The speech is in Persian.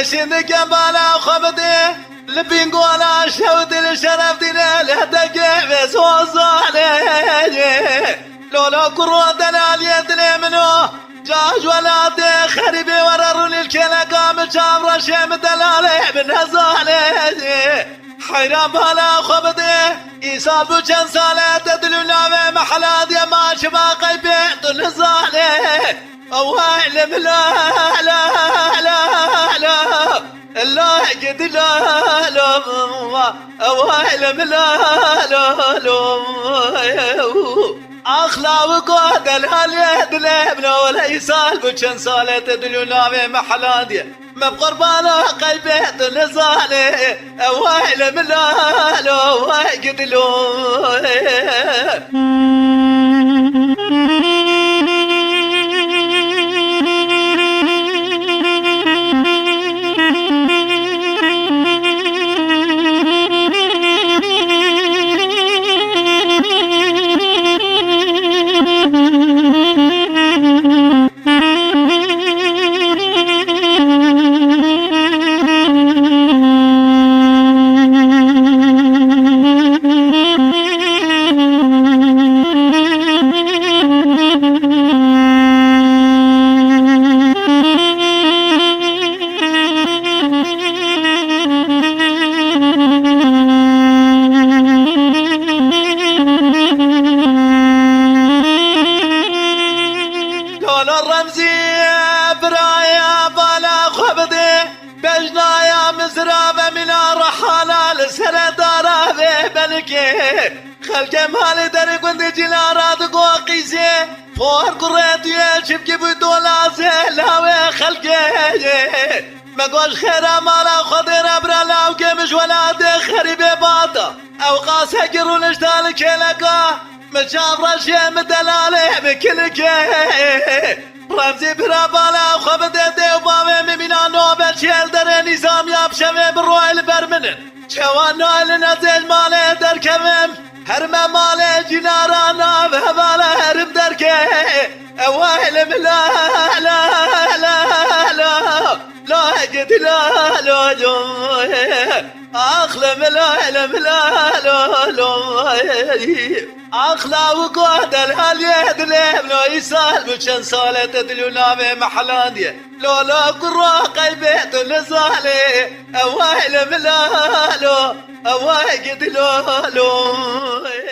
شنك بالا خبدي لبين قولا شود الشرف دينا لهدك بسوزالي لولا قروة دلالية دليمنو جاج ولا خريبي وررون الكلا قام شامرا شيم دلالي بنهزالي حيران بالا خبدي يصابو جن سالة تدلونا محلات يا ما شبا قيبين دنزالي اوهيلم لا لا لا لا الله قد لا لا اوهيلم لا لا لا اخلا وقود الهاليد لابنا ولا يسال بجن سالة تدلونا محلات ما بقربانا قلبي نزالي اوهيلم لا لا قد لا خلق مالي داري قند جلارات قوقيسي فور قريت يشب جيبو دولازي لاوي خلقي مقوش خيرا مالا خضير ابرا لاو قمش ولا دي خريبي باطا او قاس هجرو نشتال كيلكا مشاف رشي مدلالي بكلكي رمزي برابالا خبدي دي وبامي ممينا نوبل شيل داري نظام يابشمي بروي البرمنن شوانو النزيج مالي دركمم هرمه مالي جنارانا بهبالا هرم دركي اوهلم لا لا لا لا لا قد لا لا لا اخلم لا لا لا لا اخلا وقود الهاليد ليم لو يسال بشن سالة تدلونا بمحلان دي لو لا قرى قلبي تنزالي اوهلم لا لا اوه قد لا لا